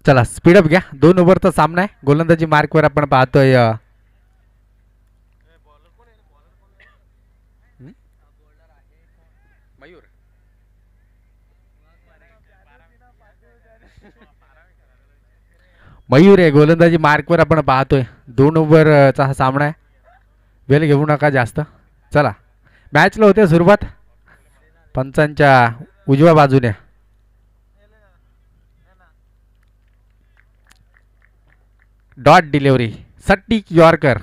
चला स्पीडअप घ्या. 2 ओव्हरचा सामना आहे. गोलंदाजी मार्कवर आपण पाहतोय मयूर. मयूर आहे गोलंदाजी मार्कवर आपण पाहतोय. 2 ओव्हरचा हा सामना आहे. वेळ घेऊ नका जास्त. चला मॅचला होते सुरुवात पंचांच्या उजव्या बाजूने. डॉट डिलिव्हरी सट्टी यॉर्कर.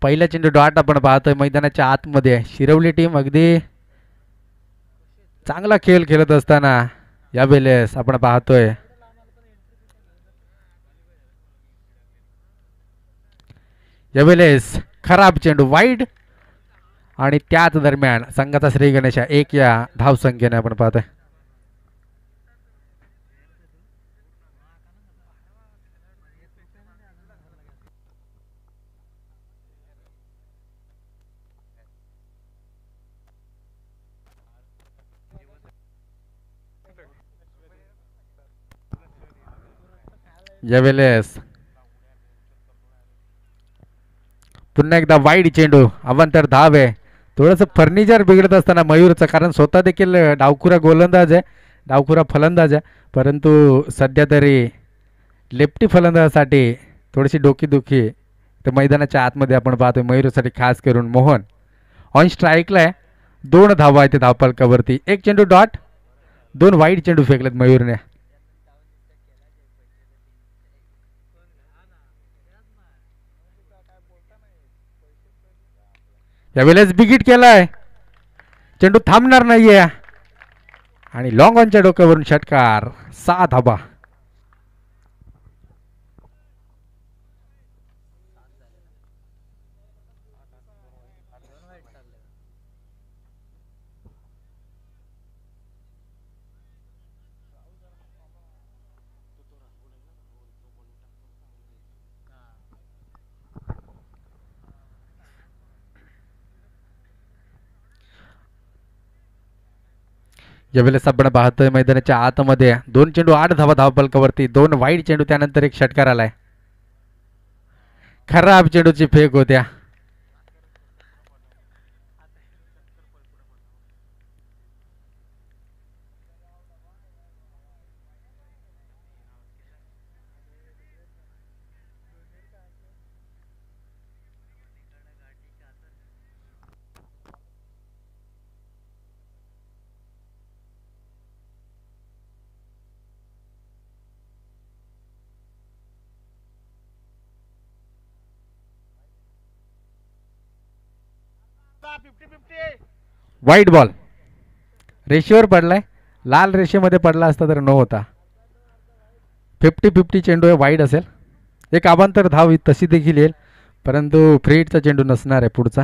पहिला चेंडू डॉट आपण पाहतोय मैदानाच्या आतमध्ये. शिरवली टीम अगदी चांगला खेळ खेळत असताना यावेळेस आपण पाहतोय यावेळेस खराब चेंडू वाईड आणि त्याच दरम्यान संघाचा श्री गणेश 1 या धावसंख्येने आपण पाहतोय. यावेळेस पुन्हा एकदा वाईड चेंडू अवांतर धाव आहे. थोडंसं फर्निचर बिघडत असताना मयूरचं, कारण स्वतः देखील डावखुरा गोलंदाज आहे, डावखुरा फलंदाज आहे, परंतु सध्या तरी लेफ्टी फलंदाजासाठी थोडीशी डोकीदुखी तर मैदानाच्या आतमध्ये आपण पाहतोय. मयूरसाठी खास करून मोहन ऑन स्ट्राईकला आहे. 2 धावा आहेत धावफलकावरती. 1 चेंडू डॉट, 2 वाईड चेंडू फेकलेत मयूरने. यावेळेस बिगिट केलाय. चेंडू थांबणार नाहीये आणि लॉंग ऑनच्या डोक्यावरून षटकार. 6 धाबा. यावेळेस आपण पाहतोय मैदानाच्या आतमध्ये 2 चेंडू 8 धावा धावफलकावरती. 2 वाईड चेंडू, त्यानंतर 1 षटकार आलाय. खराब चेंडूची फेक होत्या. वाईट बॉल रेषेवर पडलाय. लाल रेषेमध्ये पडला असता तर नो होता. 50-50 चेंडू आहे, वाईड असेल. 1 अवांतर धाव तशी देखील येईल, परंतु फ्री हिटचा चेंडू नसणार आहे पुढचा.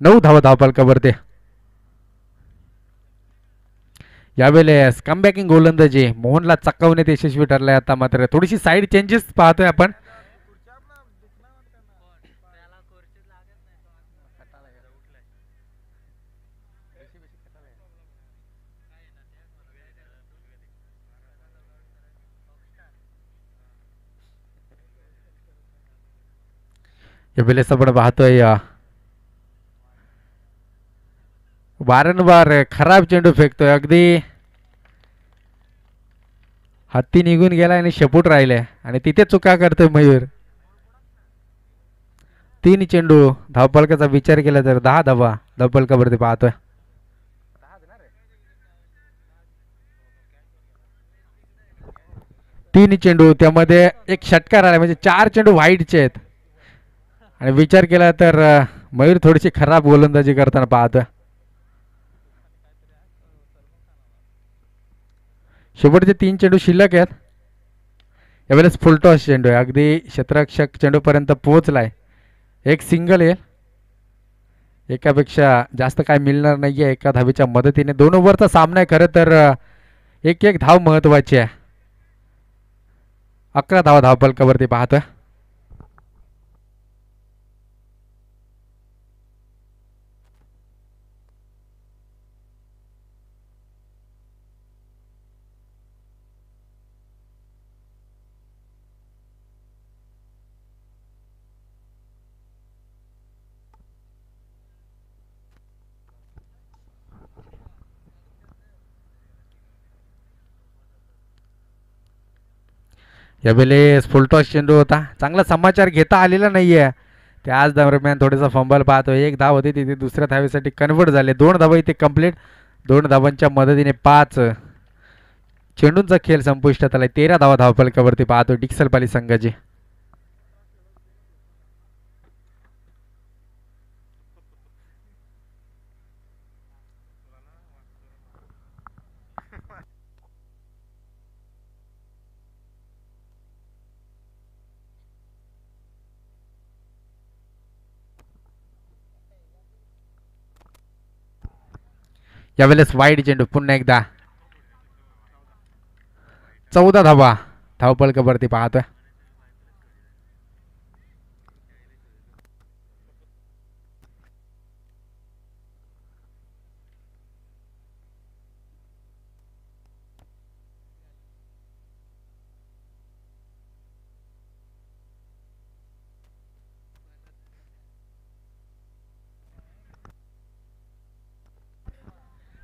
नऊ धावा धावफलकावरती. यावेळेस कमबॅकिंग गोलंदाजी मोहनला चकवण्यात यशस्वी ठरलाय. आता मात्र थोडीशी साईड चेंजेस पाहतोय आपण. यावेळेस आपण पाहतोय वारंवार खराब चेंडू फेकतोय. अगदी हत्ती निघून गेला आणि शेपूट राहिले आणि तिथे चुका करतोय मयूर. 3 चेंडू धावफलकाचा विचार केला तर 10 धावा धावफलकावरती पाहतोय. 3 चेंडू, त्यामध्ये 1 षटकार आला, म्हणजे 4 चेंडू वाईडचे आहेत. आणि विचार केला तर मयूर थोडीशी खराब गोलंदाजी करताना पाहतोय. शेवटचे 3 चेंडू शिल्लक आहेत. यावेळेस फुलटॉस चेंडू आहे, अगदी क्षेत्ररक्षक चेंडूपर्यंत पोहोचलाय. 1 सिंगल येईल. एकापेक्षा जास्त काय मिळणार नाहीये एका धावेच्या मदतीने. 2 ओव्हरचा सामना आहे. खरं तर 1-1 धाव महत्वाची आहे. 11 धावा धावफलकावरती पाहतोय. यावेळेस फुलटॉस चेंडू होता, चांगला समाचार घेता आलेला नाहीये. त्याच दरम्यान थोडेसा फंबल पाहतोय. एक धाव होती तिथे दुसऱ्या धावेसाठी कन्वर्ट झाले. 2 धावा इथे कंप्लीट. 2 धावांच्या मदतीने 5 चेंडूंचा खेळ संपुष्टात आलाय. 13 धावा धावफलकावरती पाहतो डिक्सल पाली संघाची. यावेळेस वाईड चेंडू पुन्हा एकदा. 14 धावा धावफलकावरती पाहतोय.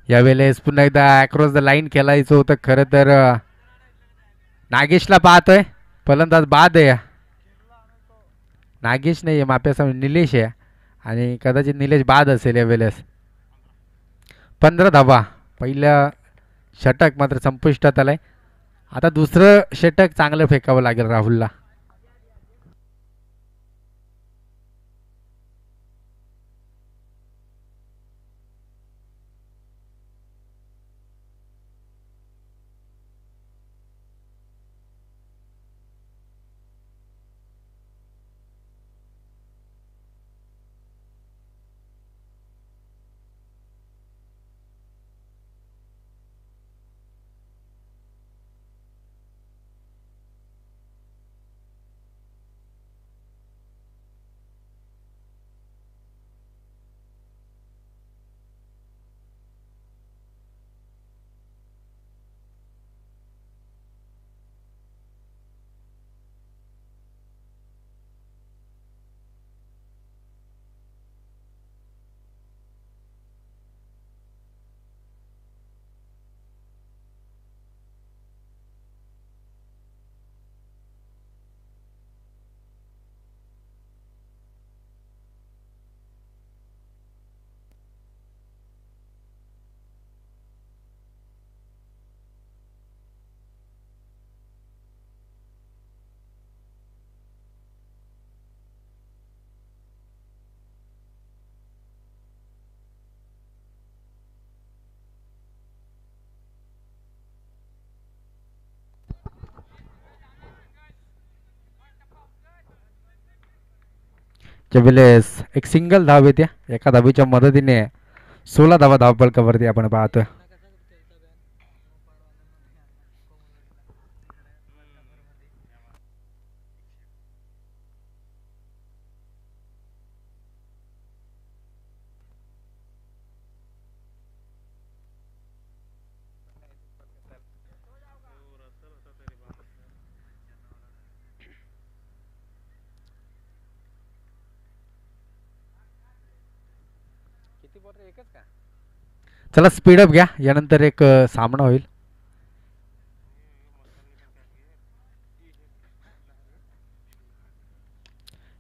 यावेळेस पुन्हा एकदा अक्रॉस द लाईन खेळायचं होतं खरं तर. नागेशला पाहतोय. फलंदाज बाद आहे. नागेश नाही आहे माप्यासमोर निलेश आहे आणि कदाचित निलेश बाद असेल यावेळेस. 15 धावा. पहिलं षटक मात्र संपुष्टात आलंय. आता दुसरं षटक चांगलं फेकावं लागेल राहुलला. त्यावेळेस एक सिंगल धाव येते. एका धावेच्या मदतीने 16 धावा धावफलकावरती आपण पाहतोय. चला स्पीडअप घ्या, यानंतर एक सामना होईल.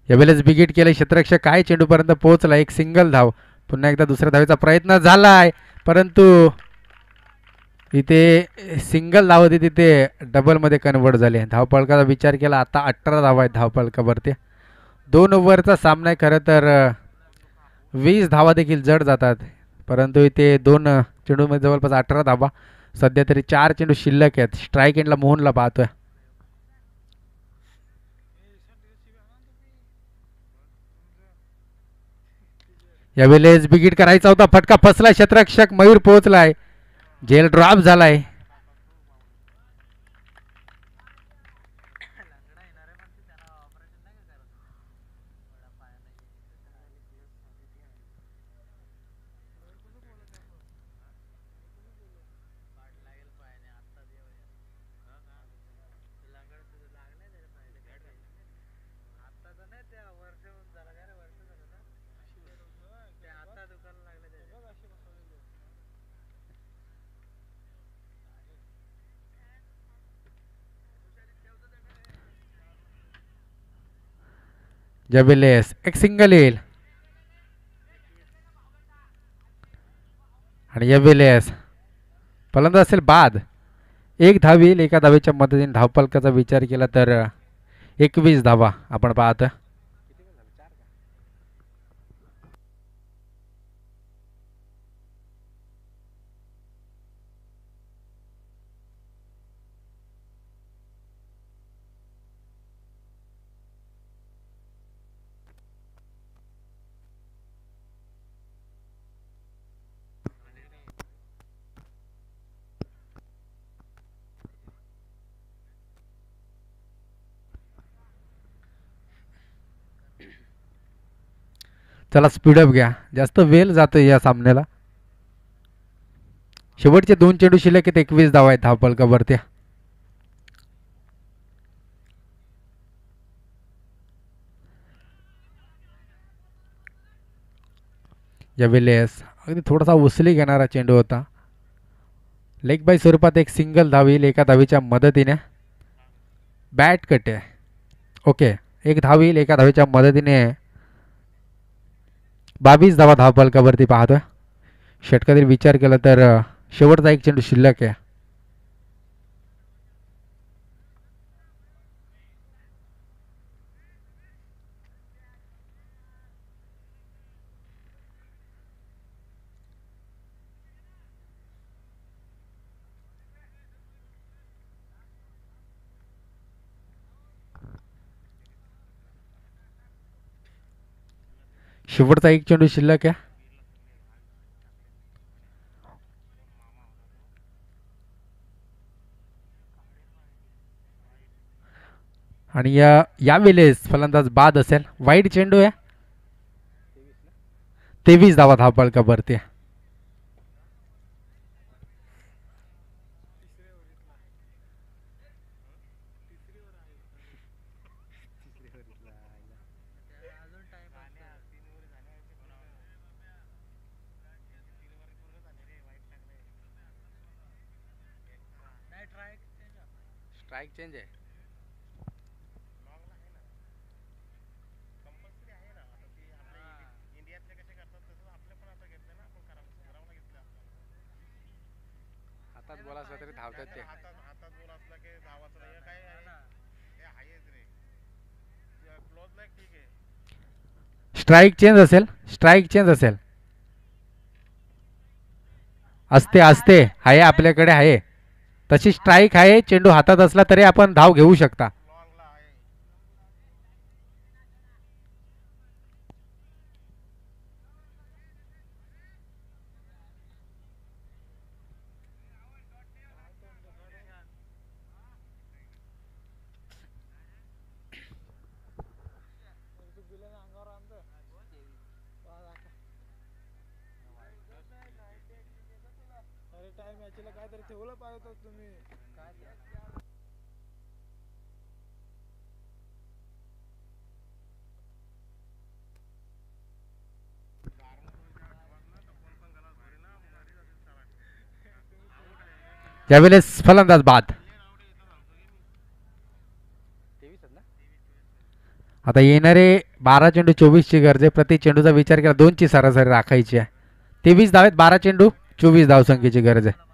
यावेळेस बिगिट केलं क्षेत्ररक्षक काय चेंडूपर्यंत पोहोचला. एक सिंगल धाव. पुन्हा एकदा दुसऱ्या धावेचा प्रयत्न झालाय परंतु इथे सिंगल धाव होती तिथे डबलमध्ये कन्वर्ट झाले. धावफलकाचा विचार केला आता 18 धावा आहेत धावफलकावरती. 2 ओव्हरचा सामना आहे खरं तर. 20 धावा देखील जड जातात परंतु इथे 2 चेंडूमध्ये जवळपास 18 धावा. सध्या तरी 4 चेंडू शिल्लक आहेत. स्ट्राईक एंडला मोहनला पाहतोय. यावेळेस बिगिट करायचा होता, फटका फसला. क्षेत्ररक्षक मयूर पोहोचलाय. झेल ड्रॉप झालाय. जबेलेस एक सिंगल येईल आणि जबेलेस फलंदाज असेल बाद. एक धाव येईल. एका धावेच्या मदतीने धावफलकाचा विचार केला तर 21 धावा आपण पाहतो. चला स्पीडअप घ्या. जास्त वेळ जातो या सामन्याला. शेवटचे 2 चेंडू शिल्लक आहेत. 21 धावा आहेत धावफलकावरती. जबेलेस अगदी थोडासा उचली घेणारा चेंडू होता. लेग बाय स्वरूपात एक सिंगल धाव येईल एका धावेच्या मदतीने. बॅट कट आहे. ओके एक धाव येईल एका धावेच्या मदतीने. 22 धावा धावफलकावरती पाहतोय. षटकातील विचार केला तर शेवटचा एक चेंडू शिल्लक आहे. शेवटचा एक चेंडू शिल्लक आहे. आणि यावेळेस फलंदाज बाद असेल. वाईट चेंडू आहे. 23 धावा धावफलकावरती. स्ट्राइक चेंज आहे. हातात बोला असला तरी धावतात ते. स्ट्राइक चेंज असेल. स्ट्राइक चेंज असेल. असते असते आहे आपल्याकडे आहे. तशी स्ट्राइक आहे. चेंडू हातात असला तरी आपण धाव घेऊ शकता. यावेळेस फलंदाज बाद. आता येणारे 12 चेंडू 24ची गरज आहे. प्रति चेंडूचा विचार केला 2ची सरासरी राखायची आहे. 23 धावेत 12 चेंडू 24 धावसंख्येची गरज आहे.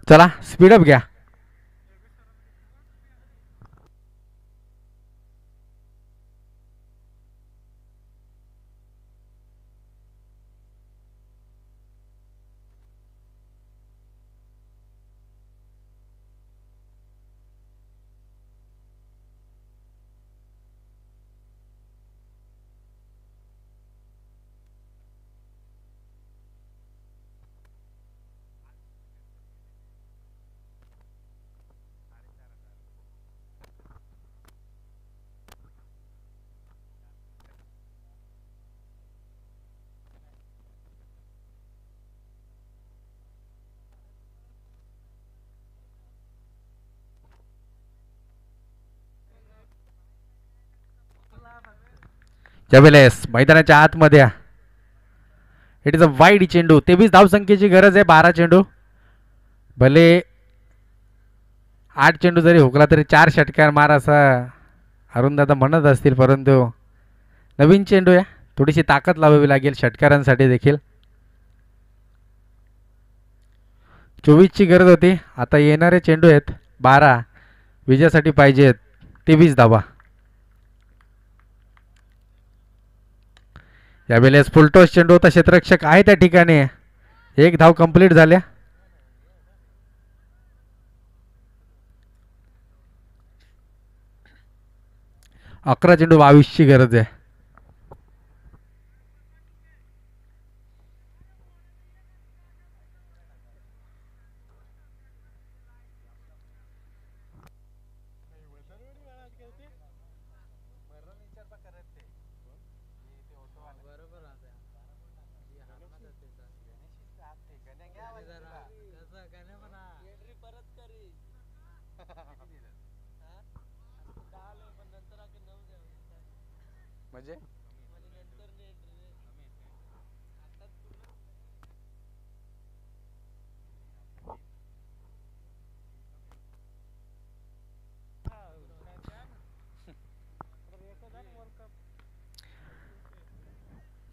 चला स्पीडअप घ्या. यावेळेस मैदानाच्या आतमध्ये इट इज अ वाईड चेंडू. 23 धावसंख्येची गरज आहे. 12 चेंडू. भले 8 चेंडू जरी हुकला तरी 4 षटकार मार असा अरुणदादा म्हणत असतील, परंतु नवीन चेंडू आहे, थोडीशी ताकद लावावी लागेल षटकारांसाठी देखील. 24ची गरज होती. आता येणारे चेंडू आहेत 12. विजयासाठी पाहिजेत 23 धावा. यावेळेस फुलटॉस चेंडू होता. क्षेत्ररक्षक आहे त्या ठिकाणी. एक धाव कंप्लीट झाल्या. अकरा चेंडू 22ची गरज आहे. म्हणजे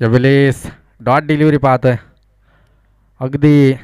यावेळेस डॉट डिलिव्हरी पाहतोय. अगदी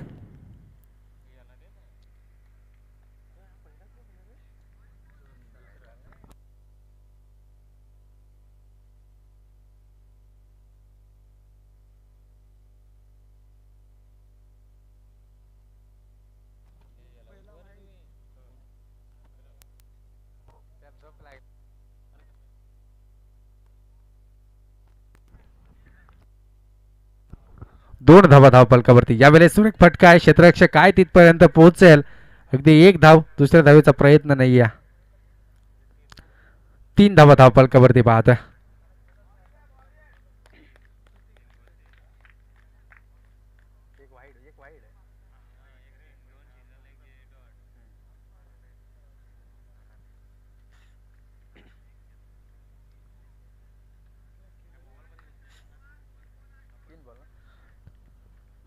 दोन धावा धावफलकावरती. यावेळेस सुरेख फटका आहे. क्षेत्ररक्षक काय तिथपर्यंत पोहोचेल. अगदी एक धाव. दुसऱ्या धावेचा प्रयत्न नाही आहे. 3 धावा धावफलकावरती पाहतोय.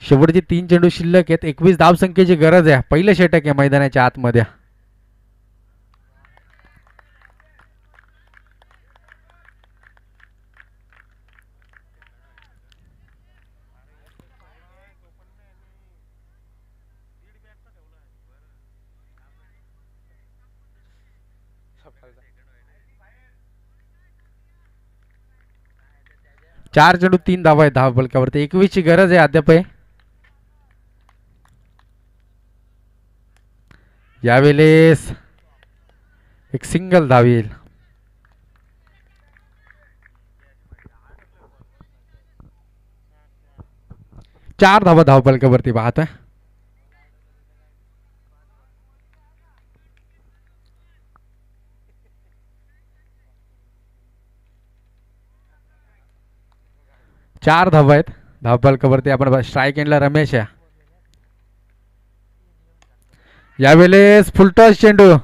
शेवटचे 3 चेंडू शिल्लक आहेत. 21 धावसंख्येची गरज आहे. पहिलं षटक आहे मैदानाच्या आतमध्ये. चार चेंडू 3 धावा आहेत धावफलकावरती. 21ची गरज आहे अद्याप. यावेळेस एक सिंगल धाव येईल. 4 धावा धावफलकावरती पाहतोय. चार धावा आहेत धावफलकावरती. आपण स्ट्राईक एंडला रमेश आहे. यावेळेस फुलटॉस चेंडू.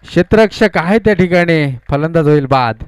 क्षेत्ररक्षक आहे त्या ठिकाणी. फलंदाज होईल बाद.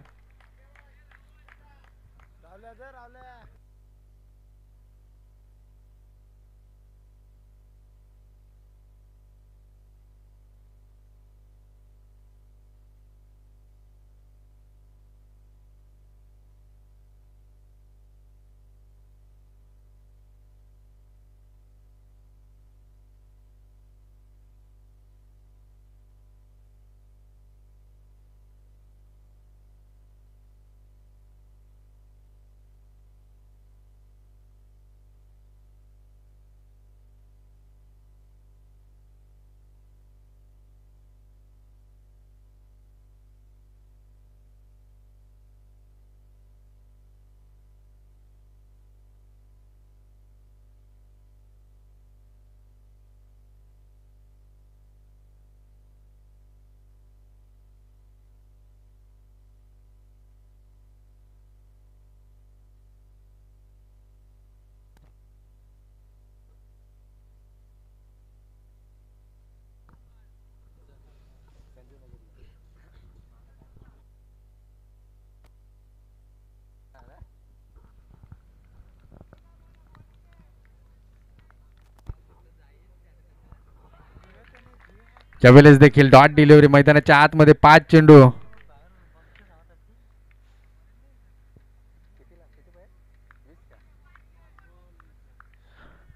त्यावेळेस देखील डॉट डिलिव्हरी मैदानाच्या आतमध्ये 5 चेंडू.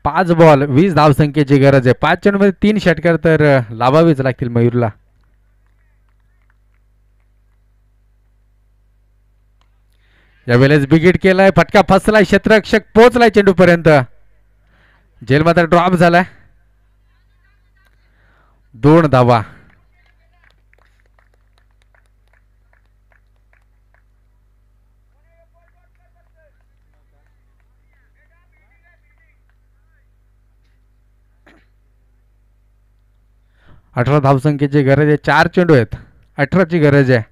5 बॉल 20 धावसंख्येची गरज आहे. 5 चेंडूमध्ये 3 षटकार तर लावावीच लागतील मयूरला. यावेळेस बिगिट केलाय, फटका फसलाय, क्षेत्ररक्षक पोहोचलाय चेंडू पर्यंत. झेल मात्र ड्रॉप झालाय. 2 धावा. अठरा धावसंख्येची गरज आहे. 4 चेंडू आहेत, 18ची गरज आहे.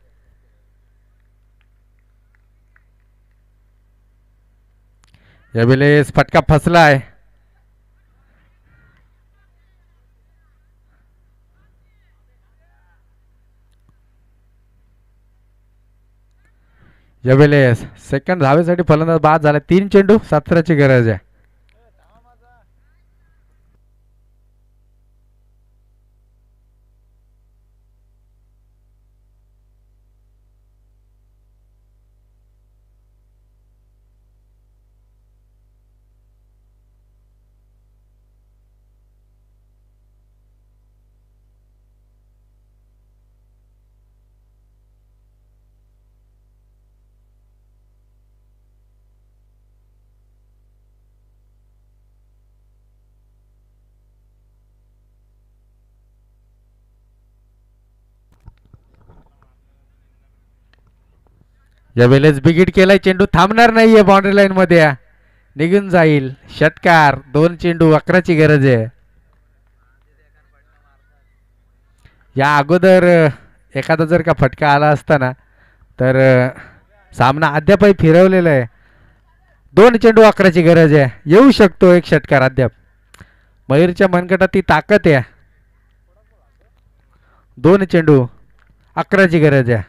यावेळेस फटका फसलाय. यावेळेस सेकंड धावेसाठी फलंदाज बाद झाला. 3 चेंडू 17ची गरज आहे. यावेळेस बिगिट केलाय, चेंडू थांबणार नाहीये, बाउंड्री लाईन मध्ये निघून जाईल. षटकार. 2 चेंडू 11ची गरज आहे. या अगोदर एखादा जर का फटका आला असता ना तर सामना अद्यापही फिरवलेला आहे. 2 चेंडू 11ची गरज आहे. येऊ शकतो एक षटकार अद्याप. मयूरच्या मनगटात ती ताकद आहे. 2 चेंडू 11ची गरज आहे.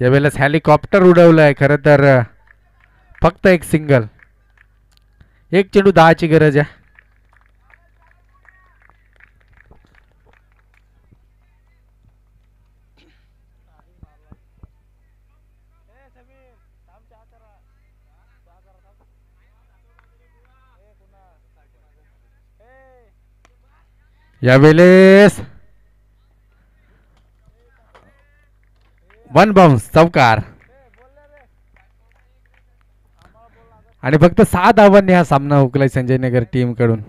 यावेळेस हेलिकॉप्टर उडवलंय. खरं तर फक्त एक सिंगल. 1 चेंडू 10ची गरज आहे. यावेळेस 1 बाउन्स चौकार आणि फक्त 6 धावांनी हा सामना हुकलाय संजयनगर टीम कडून.